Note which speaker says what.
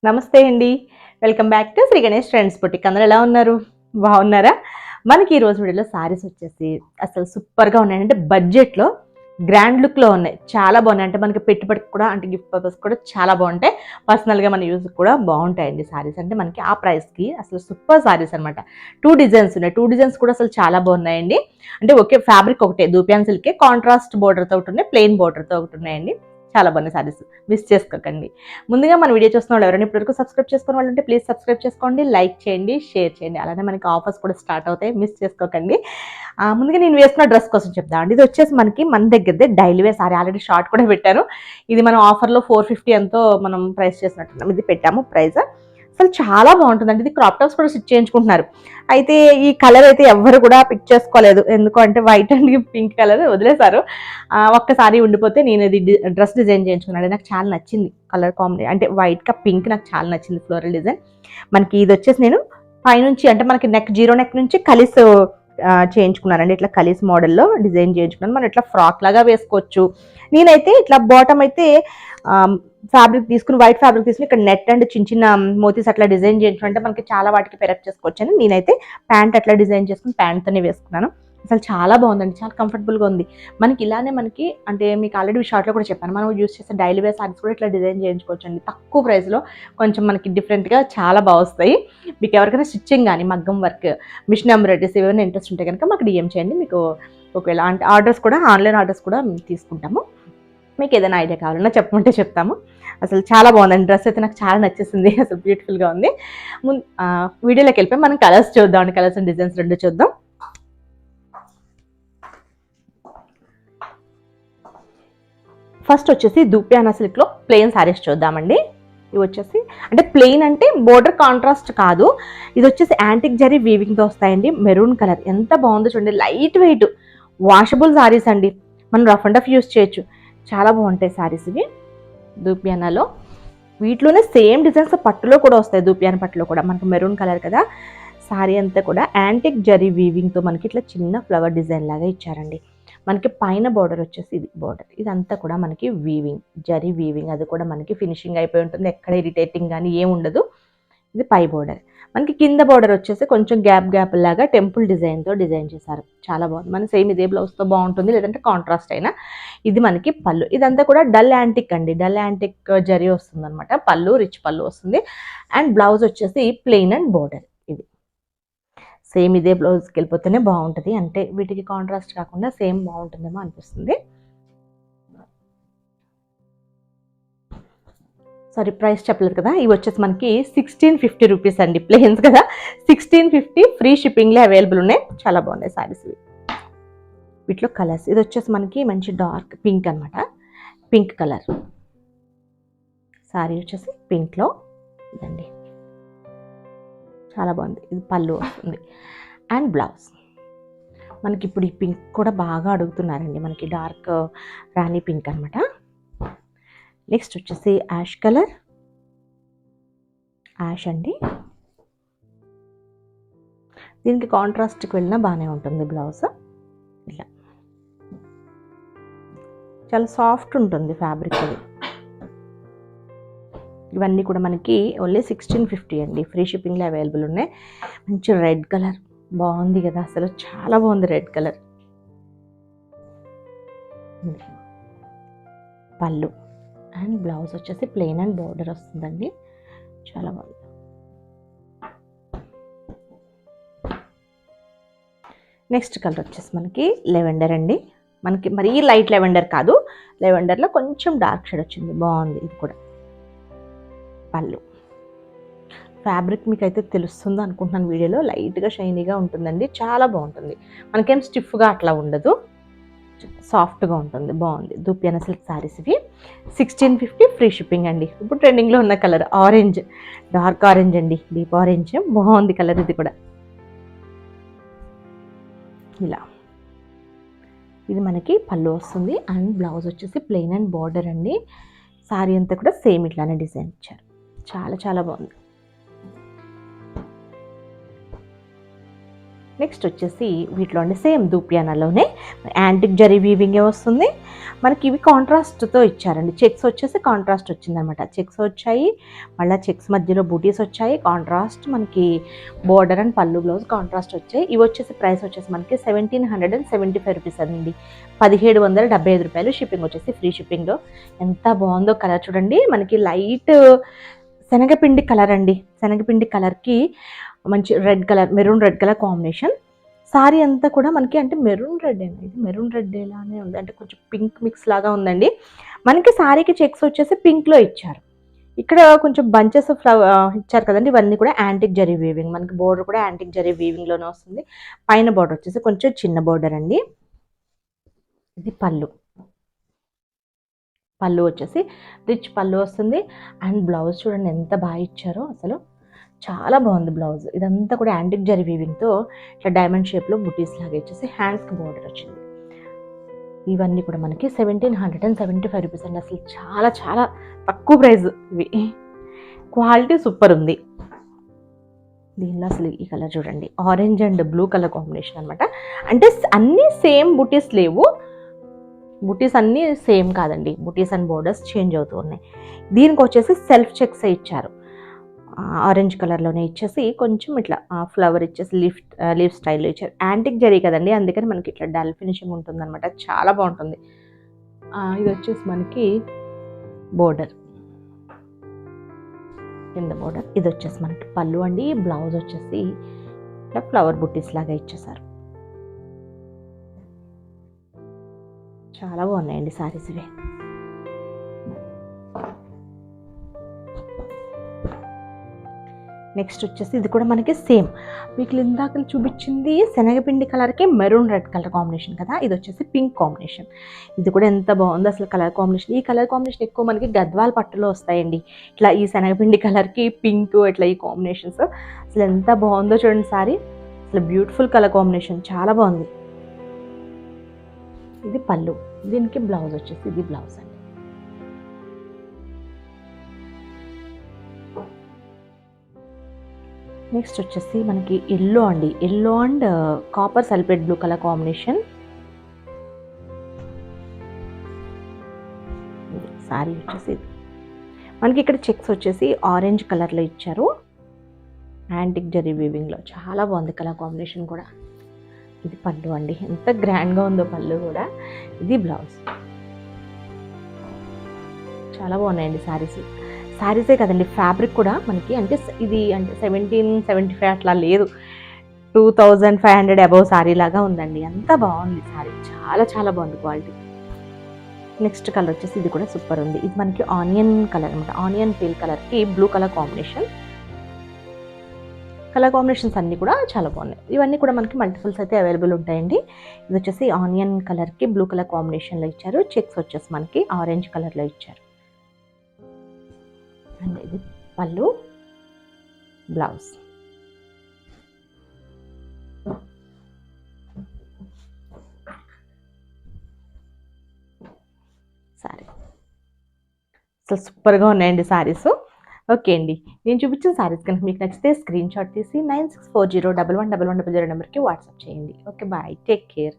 Speaker 1: నమస్తే అండి. Welcome back to Shri Ganesh trends boutique. అందరూ ఎలా ఉన్నారు? బాగున్నారా? మనకి ఈ రోజు వీడియోలో సారీస్ వచ్చేసి అసలు సూపర్గా ఉన్నాయి. అంటే బడ్జెట్లో గ్రాండ్ లుక్లో ఉన్నాయి. చాలా బాగున్నాయి. అంటే మనకి పెట్టుబడికి కూడా, అంటే గిఫ్ట్ పర్పస్ కూడా చాలా బాగుంటాయి. పర్సనల్గా మన యూజ్ కూడా బాగుంటాయండి సారీస్. అంటే మనకి ఆ ప్రైస్కి అసలు సూపర్ సారీస్ అనమాట. 2 డిజైన్స్ ఉన్నాయి. 2 డిజైన్స్ కూడా అసలు చాలా బాగున్నాయండి. అంటే ఒకే ఫ్యాబ్రిక్ ఒకటే, దూపియాన్ సిల్కే, కాంట్రాస్ట్ బోర్డర్తో ఒకటి ఉన్నాయి, ప్లెయిన్ బోర్డర్తో ఒకటి ఉన్నాయండి. చాలా బాగున్నాయి సారీస్, మిస్ చేసుకోకండి. ముందుగా మన వీడియో చూస్తున్న వాళ్ళు ఎవరైనా ఇప్పటివరకు సబ్స్క్రైబ్ చేసుకున్న వాళ్ళు ఉంటే ప్లీజ్ సబ్స్క్రైబ్ చేసుకోండి, లైక్ చేయండి, షేర్ చేయండి. అలానే మనకి ఆఫర్స్ కూడా స్టార్ట్ అవుతాయి, మిస్ చేసుకోకండి. ముందుగా నేను వేసుకున్న డ్రెస్ కోసం చెప్తాను అండి. ఇది వచ్చేసి మనకి మన దగ్గరదే daily wear sari. Already short కూడా పెట్టాను. ఇది మనం ఆఫర్లో 450 ఎంతో మనం ప్రైస్ చేసినట్టున్నాం. ఇది పెట్టాము ప్రైస్. అసలు చాలా బాగుంటుందండి. ఇది క్రాప్ టాప్స్ కూడా స్టిచ్ చేయించుకుంటున్నారు. అయితే ఈ కలర్ అయితే ఎవరు కూడా పిక్ చేసుకోలేదు. ఎందుకంటే వైట్ అండ్ పింక్ కలర్ వదిలేశారు. ఒక్కసారి ఉండిపోతే నేను ఇది డ్రెస్ డిజైన్ చేయించుకున్నాను. నాకు చాలా నచ్చింది కలర్ కాంబినేషన్. అంటే వైట్గా పింక్ నాకు చాలా నచ్చింది ఫ్లోరల్ డిజైన్. మనకి ఇది వచ్చేసి నేను పైనుంచి, అంటే మనకి నెక్, జీరో నెక్ నుంచి కలిసి చేయించుకున్నానండి. ఇట్లా కలిసి మోడల్లో డిజైన్ చేయించుకున్నాను. మనం ఇట్లా ఫ్రాక్ లాగా వేసుకోవచ్చు. నేనైతే ఇట్లా బాటమ్ అయితే ఫ్యాబ్రిక్ తీసుకుని, వైట్ ఫ్యాబ్రిక్ తీసుకుని ఇక్కడ నెట్ అండ్ చిన్న చిన్న మోతీస్ అట్లా డిజైన్ చేయించుకుంటే మనకి చాలా వాటికి పెరప్ చేసుకోవచ్చు అని నేనైతే ప్యాంట్ అట్లా డిజైన్ చేసుకుని ప్యాంట్తోనే వేసుకున్నాను. అసలు చాలా బాగుందండి, చాలా కంఫర్టబుల్గా ఉంది. మనకి ఇలానే మనకి, అంటే మీకు ఆల్రెడీ షార్ట్లో కూడా చెప్పాను, మనం యూస్ చేసే డైలీ వేర్ సారీస్ కూడా ఇట్లా డిజైన్ చేయించుకోవచ్చు అండి. తక్కువ ప్రైస్లో కొంచెం మనకి డిఫరెంట్గా చాలా బాగా వస్తాయి. మీకు ఎవరికైనా స్టిచ్చింగ్ కానీ, మగ్గం వర్క్, మిషన్ ఎంబ్రాయిడరీస్ ఏమైనా ఇంట్రెస్ట్ ఉంటే కనుక మాకు డిఎం చేయండి. మీకు ఒకవేళ అంటే ఆర్డర్స్ కూడా, ఆన్లైన్ ఆర్డర్స్ కూడా తీసుకుంటాము. మీకు ఏదైనా ఐడియా కావాలన్నా చెప్పమంటే చెప్తాము. అసలు చాలా బాగుందండి. డ్రెస్ అయితే నాకు చాలా నచ్చేసింది. అసలు బ్యూటిఫుల్గా ఉంది. వీడియోలోకి వెళ్ళిపోయి మనం కలర్స్ చూద్దాం అండి. కలర్స్ అండ్ డిజైన్స్ రెండు చూద్దాం. ఫస్ట్ వచ్చేసి దూపియానా సిల్క్లో ప్లెయిన్ శారీస్ చూద్దామండి. ఇవి వచ్చేసి అంటే ప్లెయిన్ అంటే బోర్డర్ కాంట్రాస్ట్ కాదు. ఇది వచ్చేసి యాంటిక్ జరీ వీవింగ్తో వస్తాయండి. మెరూన్ కలర్ ఎంత బాగుందో చూడండి. లైట్ వెయిట్ వాషబుల్ శారీస్ అండి. మనం రఫ్ అండ్ రఫ్ యూస్ చేయొచ్చు. చాలా బాగుంటాయి శారీస్ ఇవి దూపియానాలో. వీటిలోనే సేమ్ డిజైన్స్ పట్టులో కూడా వస్తాయి. దూపియానా పట్టులో కూడా మనకు మెరూన్ కలర్ కదా. శారీ అంతా కూడా యాంటిక్ జరీ వీవింగ్తో మనకి ఇట్లా చిన్న ఫ్లవర్ డిజైన్ లాగా ఇచ్చారండి. మనకి పైన బార్డర్ వచ్చేసి ఇది బార్డర్, ఇదంతా కూడా మనకి వీవింగ్, జరీ వీవింగ్. అది కూడా మనకి ఫినిషింగ్ అయిపోయి ఉంటుంది. ఎక్కడ ఇరిటేటింగ్ కానీ ఏం ఉండదు. ఇది పై బార్డర్. మనకి కింద బార్డర్ వచ్చేసి కొంచెం గ్యాప్ లాగా టెంపుల్ డిజైన్తో డిజైన్ చేశారు. చాలా బాగుంది. మన సేమ్ ఇదే బ్లౌజ్తో బాగుంటుంది, లేదంటే కాంట్రాస్ట్ అయినా. ఇది మనకి పళ్ళు. ఇదంతా కూడా డల్ యాంటిక్ అండి. డల్ యాంటిక్ జరీ వస్తుంది అనమాట. పళ్ళు రిచ్ పళ్ళు వస్తుంది. అండ్ బ్లౌజ్ వచ్చేసి ప్లెయిన్ అండ్ బార్డర్. ఇది సేమ్ ఇదే బ్లౌజ్కి వెళ్ళిపోతేనే బాగుంటుంది. అంటే వీటికి కాంట్రాస్ట్ కాకుండా సేమ్ బాగుంటుందేమో అనిపిస్తుంది. సారీ, ప్రైస్ చెప్పలేదు కదా. ఇవి వచ్చేసి మనకి 1650 రూపీస్ అండి. ప్లెయిన్స్ కదా, 1650 ఫ్రీ షిప్పింగ్లో అవైలబుల్ ఉన్నాయి. చాలా బాగున్నాయి సారీస్ ఇవి. వీటిలో కలర్స్, ఇది వచ్చేసి మనకి మంచి డార్క్ పింక్ అనమాట. పింక్ కలర్ సారీ వచ్చేసి పింక్లో ఇదండి. చాలా బాగుంది. ఇది పళ్ళు వస్తుంది. అండ్ బ్లౌజ్ మనకి ఇప్పుడు ఈ పింక్ కూడా బాగా అడుగుతున్నారండి. మనకి డార్క్ రాణి పింక్ అనమాట. నెక్స్ట్ వచ్చేసి యాష్ కలర్, యాష్ అండి. దీనికి కాంట్రాస్ట్కి వెళ్ళినా బాగానే ఉంటుంది బ్లౌజ్. ఇలా చాలా సాఫ్ట్ ఉంటుంది ఫ్యాబ్రిక్ అది. ఇవన్నీ కూడా మనకి ఓన్లీ 1650 అండి. ఫ్రీ షిప్పింగ్లో అవైలబుల్ ఉన్నాయి. మంచి రెడ్ కలర్ బాగుంది కదా, అసలు చాలా బాగుంది రెడ్ కలర్. పళ్ళు అండ్ బ్లౌజ్ వచ్చేసి ప్లెయిన్ అండ్ బార్డర్ వస్తుందండి. చాలా బాగుంది. నెక్స్ట్ కలర్ వచ్చేసి మనకి లెవెండర్ అండి. మనకి మరీ లైట్ లెవెండర్ కాదు, లెవెండర్లో కొంచెం డార్క్ షేడ్ వచ్చింది. బాగుంది. ఇది కూడా పళ్ళు. ఫ్యాబ్రిక్ మీకు అయితే తెలుస్తుందో అనుకుంటున్నాను వీడియోలో. లైట్గా షైనీగా ఉంటుందండి. చాలా బాగుంటుంది. మనకేం స్టిఫ్గా అట్లా ఉండదు, సాఫ్ట్గా ఉంటుంది. బాగుంది. దూపియానా సిల్క్ శారీస్ ఇవి 1650 ఫ్రీ షిప్పింగ్ అండి. ఇప్పుడు ట్రెండింగ్లో ఉన్న కలర్ ఆరెంజ్, డార్క్ ఆరెంజ్ అండి, డీప్ ఆరెంజ్. బాగుంది కలర్ ఇది కూడా. ఇలా ఇది మనకి పళ్ళు వస్తుంది. అండ్ బ్లౌజ్ వచ్చేసి ప్లెయిన్ అండ్ బార్డర్ అండి. శారీ అంతా కూడా సేమ్ ఇట్లానే డిజైన్ ఇచ్చారు. చాలా చాలా బాగుంది. నెక్స్ట్ వచ్చేసి వీటిలో అండి సేమ్ దూపియానాలోనే యాంటిక్ జరీ వీవింగే వస్తుంది. మనకి ఇవి కాంట్రాస్ట్తో ఇచ్చారండి. చెక్స్ వచ్చేసి కాంట్రాస్ట్ వచ్చిందనమాట. చెక్స్ వచ్చాయి, మళ్ళీ చెక్స్ మధ్యలో బూటీస్ వచ్చాయి, కాంట్రాస్ట్ మనకి బోర్డర్ అండ్ పళ్ళు బ్లౌజ్ కాంట్రాస్ట్ వచ్చాయి. ఇవి వచ్చేసి ప్రైస్ వచ్చేసి మనకి 1775 రూపీస్ అండి, 1775 రూపాయలు. షిప్పింగ్ వచ్చేసి ఫ్రీ షిప్పింగ్లో. ఎంత బాగుందో కలర్ చూడండి, మనకి లైట్ శనగపిండి కలర్ అండి. శనగపిండి కలర్కి మంచి red colour, maroon red colour combination. Sorry అంతా కూడా మనకి అంటే మెరూన్ రెడ్ అండి, ఇది మెరూన్ రెడ్ లానే ఉంది, అంటే కొంచెం పింక్ మిక్స్ లాగా ఉందండి. మనకి సారీకి చెక్స్ వచ్చేసి పింక్లో ఇచ్చారు. ఇక్కడ కొంచెం బంచెస్ ఇచ్చారు కదండి, ఇవన్నీ కూడా యాంటిక్ జరీ వీవింగ్. మనకి బోర్డర్ కూడా యాంటిక్ జరీ వీవింగ్లోనే వస్తుంది. పైన బోర్డర్ వచ్చేసి కొంచెం చిన్న బోర్డర్ అండి. ఇది పళ్ళు. పళ్ళు వచ్చేసి రిచ్ పళ్ళు వస్తుంది. అండ్ బ్లౌజ్ చూడండి ఎంత బాగా ఇచ్చారో, అసలు చాలా బాగుంది బ్లౌజ్. ఇదంతా కూడా యాంటిక్ జరీ వీవింగ్తో ఇట్లా డైమండ్ షేప్లో బుటీస్ లాగా ఇచ్చేసి హ్యాండ్స్కి బోర్డర్ వచ్చింది. ఇవన్నీ కూడా మనకి 1775 రూపీస్ అండి. అసలు చాలా చాలా తక్కువ ప్రైస్ ఇవి. క్వాలిటీ సూపర్ ఉంది. దీనిలో అసలు ఈ కలర్ చూడండి, orange and blue colour combination అనమాట. అంటే అన్నీ సేమ్ బుటీస్ లేవు, బుటీస్ అన్నీ సేమ్ కాదండి, బుటీస్ అండ్ బోర్డర్స్ చేంజ్ అవుతూ ఉన్నాయి. దీనికి వచ్చేసి సెల్ఫ్ చెక్స్ ఇచ్చారు, ఆరెంజ్ కలర్లోనే ఇచ్చేసి కొంచెం ఇట్లా ఫ్లవర్ ఇచ్చేసి లీఫ్ స్టైల్లో ఇచ్చారు. యాంటిక్ జరీ కదండి, అందుకని మనకి ఇట్లా డల్ ఫినిషింగ్ ఉంటుంది అనమాట, చాలా బాగుంటుంది. ఇది వచ్చేసి మనకి బోర్డర్, కింద బోర్డర్. ఇది వచ్చేసి మనకి పళ్ళు అండి. బ్లౌజ్ వచ్చేసి ఇట్లా ఫ్లవర్ బుట్టీస్ లాగా ఇచ్చేసారు. చాలా బాగున్నాయండి సారీస్ ఇవి. నెక్స్ట్ వచ్చేసి ఇది కూడా మనకి సేమ్, మీకు ఇందాక చూపించింది శనగపిండి కలర్కి మెరూన్ రెడ్ కలర్ కాంబినేషన్ కదా, ఇది వచ్చేసి పింక్ కాంబినేషన్. ఇది కూడా ఎంత బాగుందో అసలు కలర్ కాంబినేషన్. ఈ కలర్ కాంబినేషన్ ఎక్కువ మనకి గద్వాల్ పట్టులో వస్తాయండి, ఇట్లా ఈ శనగపిండి కలర్కి పింక్, ఇట్లా ఈ కాంబినేషన్స్ అసలు ఎంత బాగుందో చూడండి సారీ. అసలు బ్యూటిఫుల్ కలర్ కాంబినేషన్, చాలా బాగుంది. ఇది పళ్ళు, దీనికి బ్లౌజ్ వచ్చేసి ఇది బ్లౌజ్ అండి. నెక్స్ట్ వచ్చేసి మనకి ఎల్లో అండి, yellow and copper sulphate blue colour combination. Sorry వచ్చేసి మనకి ఇక్కడ చెక్స్ వచ్చేసి ఆరెంజ్ కలర్లో ఇచ్చారు, యాంటిక్ జరీ వీవింగ్లో. చాలా బాగుంది కలర్ కాంబినేషన్ కూడా. ఇది పళ్ళు అండి, ఎంత గ్రాండ్గా ఉందో పళ్ళు కూడా. ఇది బ్లౌజ్. చాలా బాగున్నాయండి సారీస్. సారీసే కదండి, ఫ్యాబ్రిక్ కూడా మనకి అంటే ఇది అంటే 1775 అట్లా లేదు, 2500 అబౌవ్ సారీ లాగా ఉందండి. అంత బాగుంది సారీ, చాలా చాలా బాగుంది క్వాలిటీ. నెక్స్ట్ కలర్ వచ్చేసి ఇది కూడా సూపర్ ఉంది. ఇది మనకి ఆనియన్ కలర్ అనమాట, ఆనియన్ పీల్ కలర్కి blue colour combination. Colour combinations అన్నీ కూడా చాలా బాగున్నాయి. ఇవన్నీ కూడా మనకి మల్టిపుల్స్ అయితే అవైలబుల్ ఉంటాయండి. ఇది వచ్చేసి ఆనియన్ కలర్కి బ్లూ కలర్ కాంబినేషన్లో ఇచ్చారు. చెక్స్ వచ్చేసి మనకి ఆరెంజ్ కలర్లో ఇచ్చారు. అండ్ ఇది పళ్ళు, బ్లౌజ్. సారీ అసలు సూపర్గా ఉన్నాయండి సారీస్. ఓకే అండి, నేను చూపించిన సారీస్ కనుక మీకు నచ్చితే స్క్రీన్ షాట్ తీసి 9640111100 నెంబర్కి వాట్సాప్ చేయండి. Okay, bye, take care.